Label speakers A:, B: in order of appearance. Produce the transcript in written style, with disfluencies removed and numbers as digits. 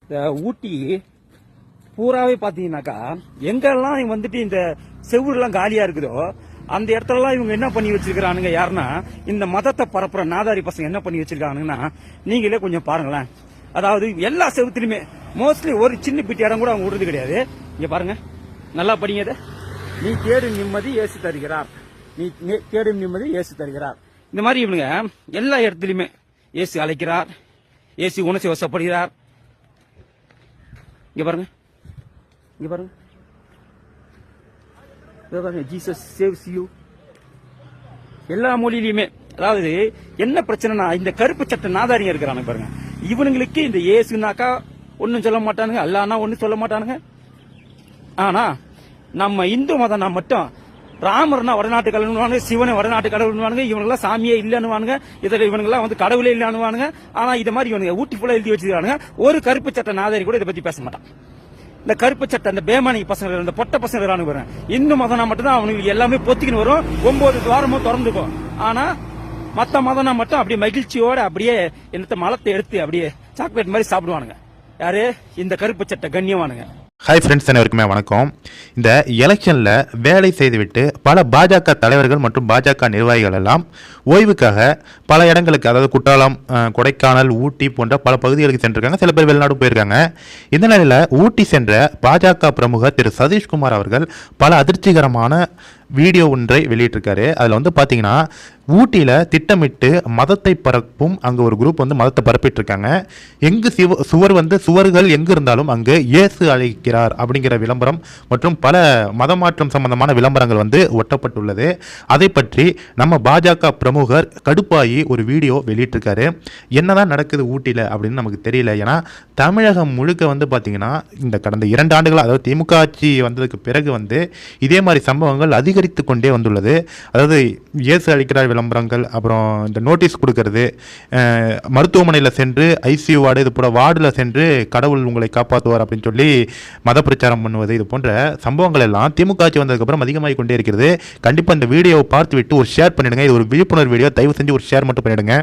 A: இந்த ஊட்டி பூராவே பாத்தீங்கன்னாக்கா எங்கெல்லாம் வந்துட்டு இந்த செவ்வெல்லாம் காலியா இருக்குதோ அந்த இடத்துலலாம் இவங்க என்ன பண்ணி வச்சிருக்கானுங்க யாருன்னா இந்த மதத்தை பரப்புற நாதாரி பசங்க என்ன பண்ணி வச்சிருக்கானுங்கன்னா நீங்களே கொஞ்சம் பாருங்களேன். அதாவது எல்லா செவத்துலயுமே மோஸ்ட்லி ஒரு சின்ன பிட்டி இடம் கூட அவங்க விடுறது கிடையாது. இங்க பாருங்க, நல்லா படிங்க. நீ தேடும் நிம்மதி இயேசு தருகிறார், நீ தேடும் நிம்மதி இயேசு தருகிறார். இந்த மாதிரி இவனுங்க எல்லா இடத்துலயுமே இயேசு அழைக்கிறார், இயேசு உணர்ச்சி வசப்படுகிறார். இங்க பாருங்க, இங்க பாருங்க, ஜீசஸ் சேவ்ஸ் யூ. எல்லா மொழியிலுமே. அதாவது என்ன பிரச்சனைனா இந்த கருப்பு சட்ட நாதாரிங்க இருக்கிறாங்க பாருங்க, இவனுங்களுக்கு இந்த இயேசுனாக்கா ஒன்னும் சொல்ல மாட்டானுங்க, அல்லாஹ்னா ஒன்னும் சொல்ல மாட்டானுங்க. ஆனா நம்ம இந்து மதம்னா மட்டும் ராமர்னா வடநாட்டு கடவுள்வானுங்க, சிவனை வடநாட்டு கடவுள்வானுங்க, இவனுங்கெல்லாம் சாமியே இல்லைன்னுவானுங்க, இதில் இவனுங்கெல்லாம் வந்து கடவுளே இல்லைன்னுவானுங்க. ஆனா இதை மாதிரி இவனுங்க ஊட்டி ஃபுல்லா எழுதி வச்சிருக்கானுங்க. ஒரு கருப்பு சட்ட நாதாரி கூட இதை பத்தி பேச மாட்டான். இந்த கருப்பு சட்டை, இந்த பேமானி பசங்க, இந்த பொட்ட பசங்க இருக்கானு பாருங்க, இந்து மதம்னா மட்டும்தான் அவனுக்கு எல்லாமே பொத்திக்கின்னு வரும், 9 துவாரமும் திறந்துக்கும். ஆனா மத்த மதம்னா மட்டும் அப்படியே மகிழ்ச்சியோட அப்படியே என்னத்த மலத்தை எடுத்து அப்படியே சாக்லேட் மாதிரி சாப்பிடுவானுங்க. யாரு? இந்த கருப்பு சட்டை கண்ணியவானுங்க.
B: ஹாய் ஃப்ரெண்ட்ஸ், அனைவருக்குமே வணக்கம். இந்த எலெக்ஷனில் வேலை செய்துவிட்டு பல பாஜக தலைவர்கள் மற்றும் பாஜக நிர்வாகிகள் எல்லாம் ஓய்வுக்காக பல இடங்களுக்கு, அதாவது குற்றாலம், கொடைக்கானல், ஊட்டி போன்ற பல பகுதிகளுக்கு சென்றிருக்காங்க. சில பேர் வெளிநாடு போயிருக்காங்க. இந்த நிலையில் ஊட்டி சென்ற பாஜக பிரமுகர் திரு சதீஷ்குமார் அவர்கள் பல அதிர்ச்சிகரமான வீடியோ ஒன்றை வெளியிட்டிருக்காரு. அதில் வந்து பார்த்தீங்கன்னா ஊட்டியில் திட்டமிட்டு மதத்தை பரப்பும் அங்கே ஒரு குரூப் வந்து மதத்தை பரப்பிட்டு இருக்காங்க. எங்கு சுவர்கள் எங்கு இருந்தாலும் அங்கு இயேசு அழைக்கிறார் அப்படிங்கிற விளம்பரம் மற்றும் பல மதமாற்றம் சம்பந்தமான விளம்பரங்கள் வந்து ஒட்டப்பட்டுள்ளது. அதை பற்றி நம்ம பாஜக பிரமுகர் கடுப்பாகி ஒரு வீடியோ வெளியிட்டிருக்காரு. என்னதான் நடக்குது ஊட்டியில் அப்படின்னு நமக்கு தெரியல. ஏன்னா தமிழகம் முழுக்க வந்து பார்த்தீங்கன்னா இந்த கடந்த 2 ஆண்டுகள், அதாவது திமுக ஆட்சி வந்ததுக்கு பிறகு வந்து இதே மாதிரி சம்பவங்கள் அதிகரித்து கொண்டே வந்துள்ளது. அதாவது இயேசு அழைக்கிறார் விளம்பரங்கள், அப்புறம் இந்த நோட்டீஸ் கொடுக்கறது, மருத்துவமனையில் சென்று ஐசியூ வார்டு, இது போல வார்டில் சென்று கடவுள் உங்களை காப்பாற்றுவார் அப்படின்னு சொல்லி மத பிரச்சாரம் பண்ணுவது, இது போன்ற சம்பவங்கள் எல்லாம் திமுக ஆட்சி வந்ததுக்கப்புறம் அதிகமாகி கொண்டே இருக்கிறது. கண்டிப்பாக இந்த வீடியோவை பார்த்து விட்டு ஒரு ஷேர் பண்ணிடுங்க. இது ஒரு விழிப்புணர்வு வீடியோ, தயவு செஞ்சு ஒரு ஷேர் மட்டும் பண்ணிடுங்க.